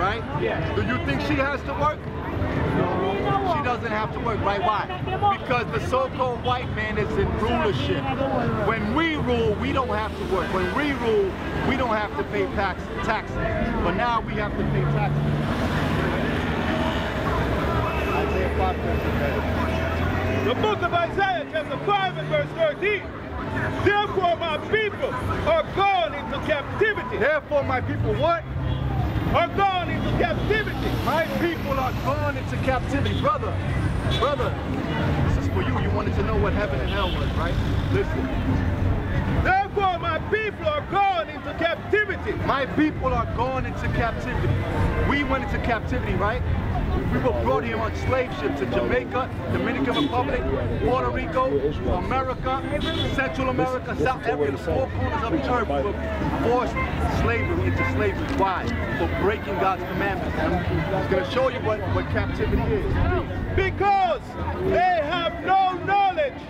right? Yeah. Do you think she has to work? She doesn't have to work, right? Why? Because the so-called white man is in rulership. When we rule, we don't have to work. When we rule, we don't have to pay taxes. But now we have to pay taxes. Isaiah 5:13. The book of Isaiah chapter 5 and verse 13. Therefore my people are gone into captivity. Therefore my people what? Are gone into captivity. My people are gone into captivity. Brother, this is for you. You wanted to know what heaven and hell was, right? Listen. Therefore my people are gone into captivity. My people are gone into captivity. We went into captivity, right? We were brought here on slave ships to Jamaica, Dominican Republic, Puerto Rico, America, Central America, South Africa, the four corners of the earth. We were forced slavery into slavery. Why? For breaking God's commandments. I'm going to show you what captivity is. Because they have no knowledge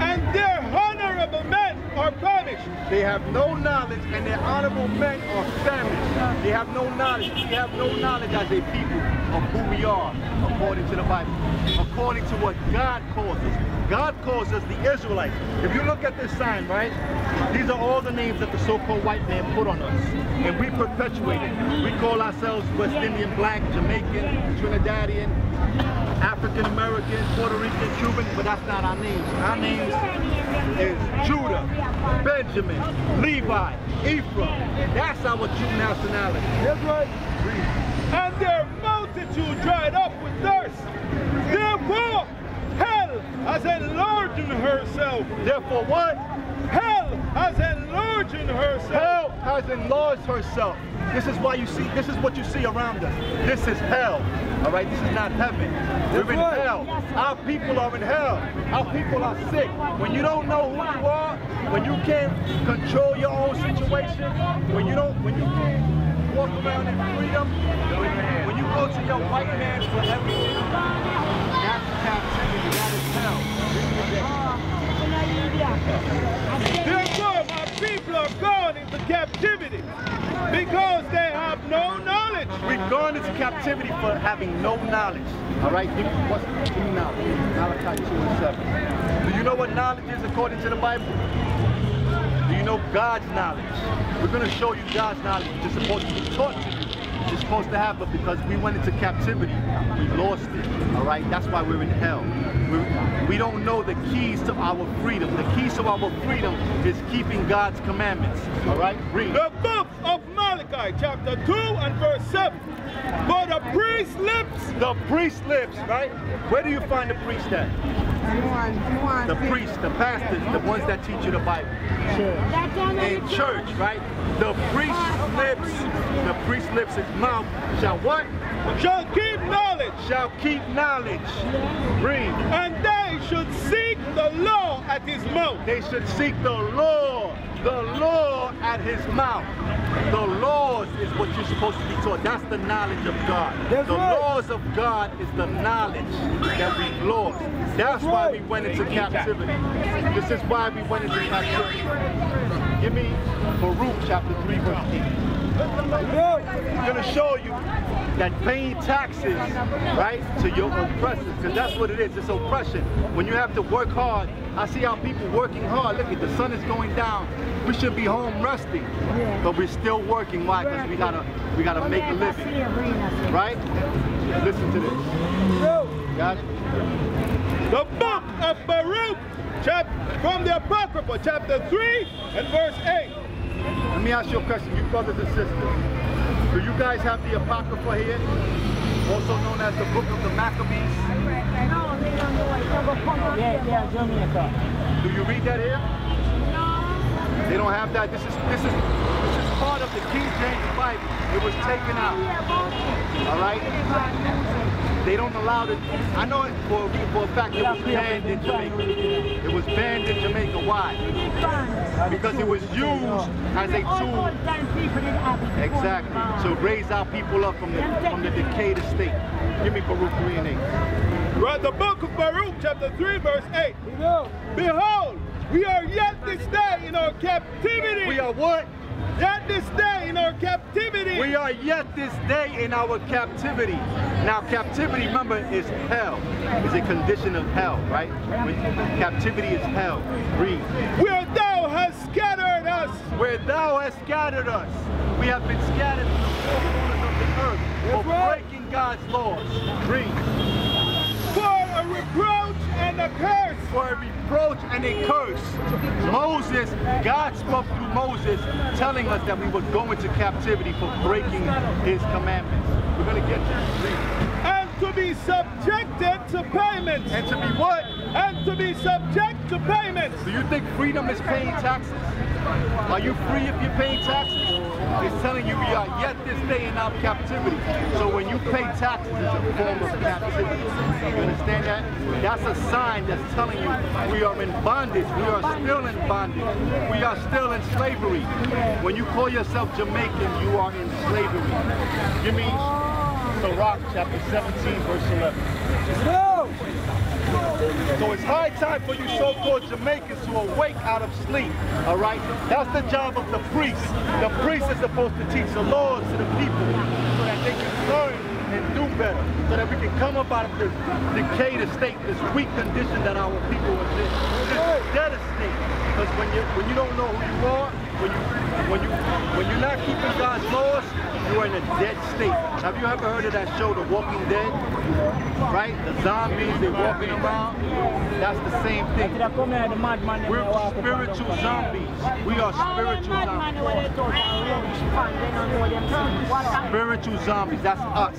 and their honorable men are famished. They have no knowledge and their honorable men are famished. They have no knowledge. We have no knowledge as a people of who we are, according to the Bible, according to what God calls us. God calls us the Israelites. If you look at this sign, right, these are all the names that the so-called white man put on us, and we perpetuate it. We call ourselves West Indian, Black, Jamaican, Trinidadian, African American, Puerto Rican, Cuban, but that's not our names. Our names is Judah, Benjamin, Levi, Ephraim. That's our true nationality. That's right. And their multitude dried up with thirst. Therefore, hell has enlarged herself. Therefore what? Hell has enlarged herself. Hell has enlarged herself. This is why you see, this is what you see around us. This is hell. All right, this is not heaven. We're in hell. Our people are in hell. Our people are sick. When you don't know who you are, when you can't control your own situation, when you can't walk around in freedom, when you go to your white man for everything, that's captivity. That is hell. Therefore, my people are gone into captivity because they have no knowledge. We're gone into captivity for having no knowledge. All right, give me knowledge. Malachi 2:7. Do you know what knowledge is according to the Bible? Do you know God's knowledge? We're going to show you God's knowledge, which is supposed to be taught to you. It's supposed to happen because we went into captivity. We lost it. All right, that's why we're in hell. We don't know the keys to our freedom. The keys to our freedom is keeping God's commandments. All right, read. The book of Malachi, chapter 2 and verse 7. For the priest's lips. The priest's lips, right? Where do you find the priest at? The priests, the pastors, the ones that teach you the Bible. In church, right? The priest's lips, his mouth shall what? Shall keep knowledge. Shall keep knowledge. Read. And they should seek the law at his mouth. They should seek the law at his mouth. The laws is what you're supposed to be taught. That's the knowledge of God. The laws of God is the knowledge that we've lost. That's why we went into captivity. This is why we went into captivity. Give me Baruch chapter 3 verse 8. I'm going to show you that paying taxes, right, to your oppressors, because that's what it is. It's oppression. When you have to work hard, I see our people working hard. Look at the sun is going down. We should be home resting, but we're still working. Why? Because we gotta make a living, right? Listen to this. Got it? The book of Baruch, from the Apocrypha, chapter 3 and verse 8. Let me ask you a question, you brothers and sisters. Do you guys have the Apocrypha here? Also known as the Book of the Maccabees? Do you read that here? They don't have that. This is part of the King James Bible. It was taken out. All right? They don't allow it. I know it for a fact it was banned in Jamaica. It was banned in Jamaica. Why? Because it was used as a tool. Exactly. To raise our people up from the decayed state. Give me Baruch 3 and 8. Right, the book of Baruch, chapter 3, verse 8. Behold, we are yet this day in our captivity. We are what? yet this day in our captivity. We are yet this day in our captivity. Now captivity, remember, is hell. Is a condition of hell, right? Captivity is hell. Read. Where thou hast scattered us. Where thou hast scattered us. We have been scattered from the four corners of the earth for breaking God's laws. Read. For a reproach and a curse. For a reproach and a curse. Moses, God spoke through Moses, telling us that we would go into captivity for breaking his commandments. We're going to get to this. And to be subjected to payments. And to be what? And to be subject to payments. Do you think freedom is paying taxes? Are you free if you're paying taxes? It's telling you we are yet this day in our captivity. So when you pay taxes, it's a form of captivity. You understand that? That's a sign that's telling you we are in bondage. We are still in bondage. We are still in slavery. When you call yourself Jamaican, you are in slavery. Give me Sirach chapter 17, verse 11. No! So it's high time for you so-called Jamaicans to awake out of sleep, all right? That's the job of the priest. The priest is supposed to teach the laws to the people so that they can learn and do better, so that we can come up out of this decayed state, this weak condition that our people are in. This dead state. Because when you don't know who you are, when you're not keeping God's laws, you are in a dead state. Have you ever heard of that show, The Walking Dead? Right? The zombies, they're walking around. That's the same thing. We're spiritual zombies. We are spiritual zombies. Spiritual zombies, that's us.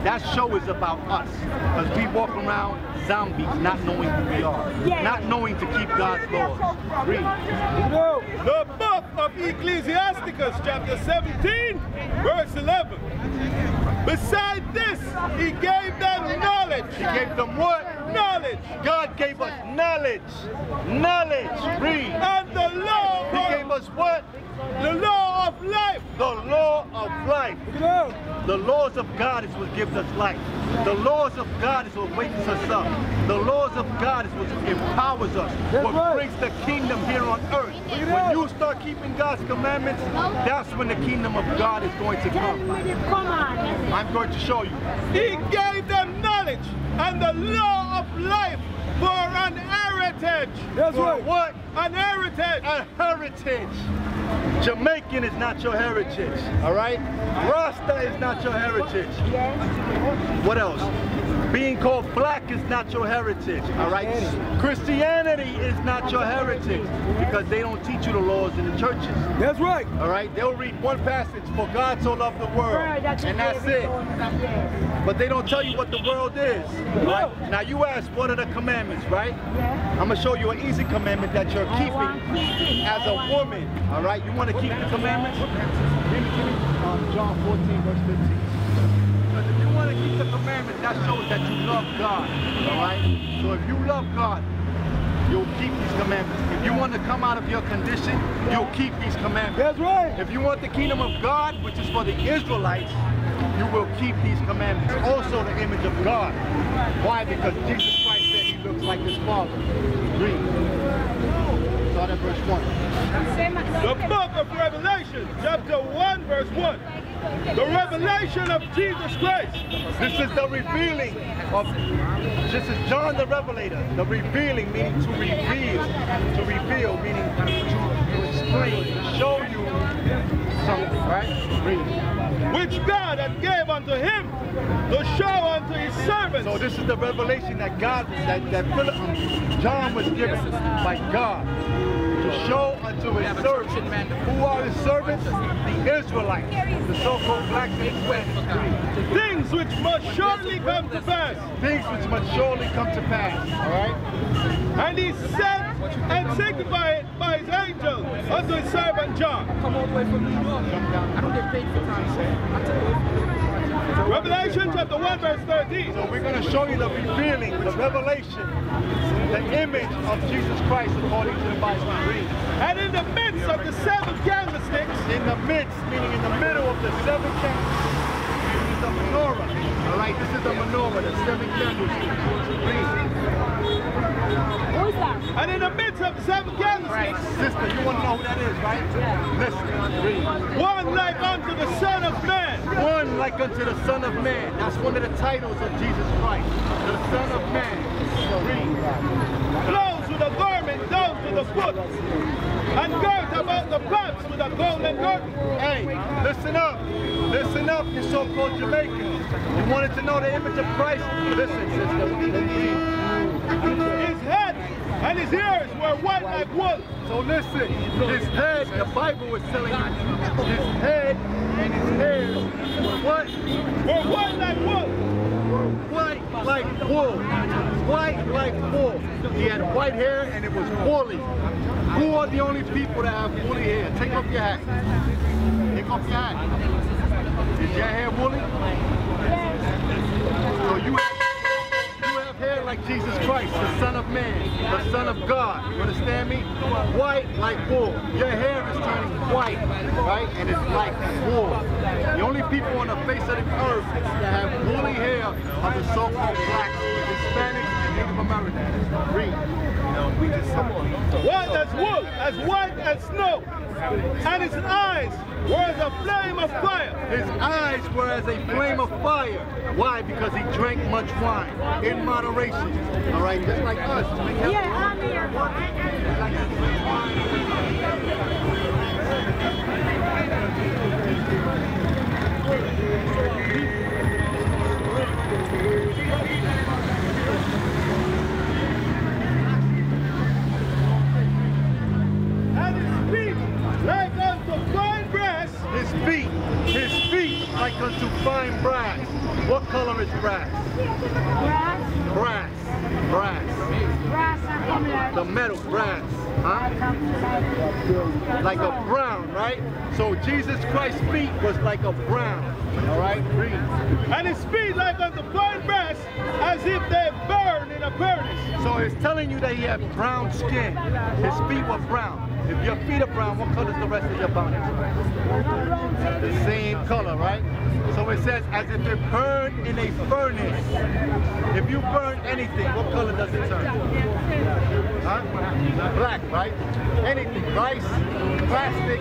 That show is about us. Because we walk around zombies, not knowing who we are. Not knowing to keep God's laws. Read. The book of Ecclesiasticus, chapter 17, verse 11. Beside this, he gave them knowledge. He gave them what? Knowledge. God gave us knowledge. Knowledge. Read. And the law. He gave us what? The law of life. The law of life. The laws of God is what gives us life. The laws of God is what wakes us up. The laws of God is what empowers us. What brings the kingdom here on earth. When you start keeping God's commandments, that's when the kingdom of God is going to come. I'm going to show you. He gave them knowledge and the law of life for an heritage. That's right. What? An heritage. A heritage. Jamaican is not your heritage, all right? Rasta is not your heritage. What else? Being called black is not your heritage, all right? Christianity is not your heritage because they don't teach you the laws in the churches. That's right. All right? They'll read one passage, for God so loved the world, and that's it. But they don't tell you what the world is, right? Now you ask, what are the commandments, right? I'm going to show you an easy commandment that you're keeping as a woman, all right? You want to keep the commandments? Give me John 14, verse 15. Because if you want to keep the commandments, that shows that you love God, all right? So if you love God, you'll keep these commandments. If you want to come out of your condition, you'll keep these commandments. That's right. If you want the kingdom of God, which is for the Israelites, you will keep these commandments. Also the image of God. Why? Because Jesus Christ said he looks like his Father. Read. Start at verse 1. The book of Revelation, chapter 1, verse 1. The revelation of Jesus Christ. This is the revealing of, this is John the Revelator. The revealing meaning to reveal. To reveal meaning to explain, to show you something, right? Read. Which God had gave unto him to show unto his servants. So this is the revelation that God, that John was given by God to show unto his servants. Who are his servants? The Israelites, the so-called blacks and Hispanics. Things which must surely come to pass. Things which must surely come to pass. All right? And he sent and sanctified by his angel unto his servant John. Come all the way from New York. I don't get paid for time. Revelation chapter 1, verse 13. So we're going to show you the revealing, the revelation, the image of Jesus Christ according to the Bible. And in the midst of the seven candlesticks, in the midst, meaning in the middle of the seven candlesticks, is the menorah. All right, this is the menorah, the 7 candlesticks. Who is that? And in the midst of the 7 candlesticks, Sister, you want to know who that is, right? Listen, read. one like unto the Son of Man. One like unto the Son of Man. That's one of the titles of Jesus Christ. The Son of Man. Read. Clothes with a garment down to the foot, and girt about the paps with a golden girdle. Hey, listen up. Listen up, you so-called Jamaicans. You wanted to know the image of Christ? Listen, sister. His head and his ears were white like wool. So listen, his head, the Bible is telling you, his head and his hairs were what? Were white like wool. White like wool. White like wool. He had white hair and it was woolly. Who are the only people that have woolly hair? Take off your hat. Take off your hat. Is your hair woolly? So you have hair like Jesus Christ, the Son of Man, the Son of God. You understand me? White like wool. Your hair is turning white, right? And it's like wool. The only people on the face of the earth that have woolly hair are the so-called blacks, Hispanics, and Native Americans. Read. White as wool, as white as snow, and his eyes were as a flame of fire. His eyes were as a flame of fire. Why? Because he drank much wine in moderation. All right, just like us. Yeah, I'm here. His feet like unto fine brass. What color is brass? Brass. Brass. Brass. Brass. The metal, brass. Huh? Like a brown, right? So Jesus Christ's feet was like a brown. All right? Read. And his feet like unto fine brass, as if they burn in a furnace. So it's telling you that he had brown skin. His feet were brown. If your feet are brown, what color is the rest of your body? The same color, right? So it says, as if it burned in a furnace. If you burn anything, what color does it turn? Huh? Black, right? Anything, rice, plastic,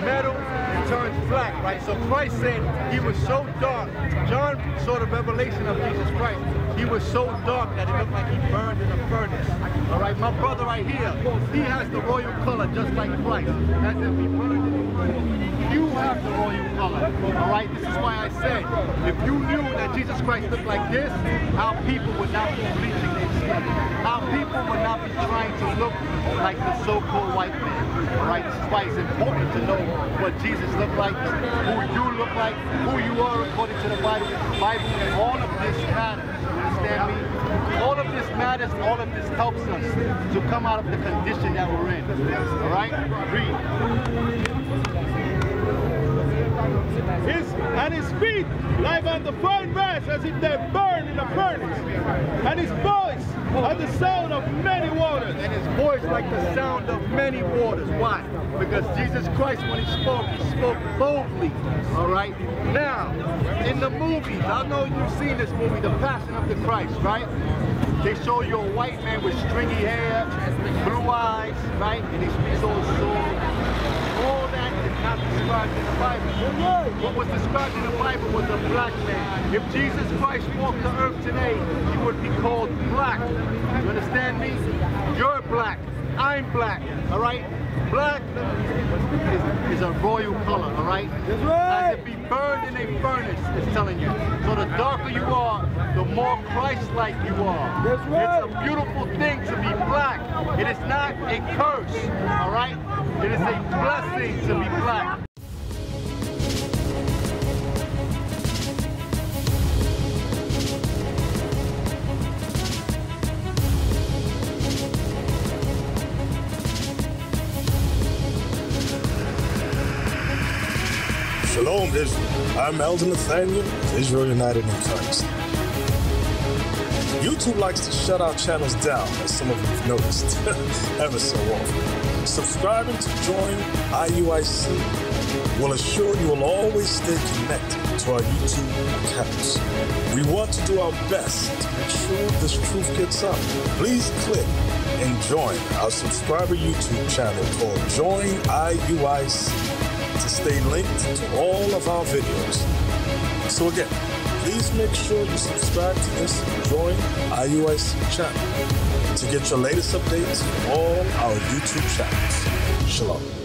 metal, it turns black, right? So Christ said he was so dark. John saw the revelation of Jesus Christ. He was so dark that it looked like he burned in a furnace. All right, my brother right here, he has the royal color just like Christ. As if he burned in a furnace. You have the royal color. All right, this is why I said, if you knew that Jesus Christ looked like this, our people would not be bleaching their skin. Our people would not be trying to look like the so-called white man. All right, this is why it's important to know what Jesus looked like, who you look like, who you are according to the Bible, and all of this matters. Understand me? All of this matters, all of this helps us to come out of the condition that we're in. All right? Read. His feet like unto fine brass, as if they burn in a furnace. And his voice as the sound of many waters. And his voice like the sound of many waters. Why? Because Jesus Christ, when he spoke boldly. All right? Now, in the movies, I know you've seen this movie, The Passion of the Christ, right? They show you a white man with stringy hair, blue eyes, right? And he speaks all soul. All that is not described in the Bible. What was described in the Bible was a black man. If Jesus Christ walked the earth today, he would be called black. You understand me? You're black. I'm black. All right? Black is a royal color, all right? As if he burned in a furnace, it's telling you. So the darker you are, the more Christ-like you are. It's a beautiful thing to be black. It is not a curse, all right? It is a blessing to be black. Shalom, Israel. I'm Elder Nathaniel of Israel United in Christ. YouTube likes to shut our channels down, as some of you have noticed, ever so often. Subscribing to join IUIC will assure you will always stay connected to our YouTube accounts. We want to do our best to make sure this truth gets out. Please click and join our subscriber YouTube channel called Join IUIC to stay linked to all of our videos. So again, please make sure you subscribe to this Join IUIC channel to get your latest updates from all our YouTube channels. Shalom.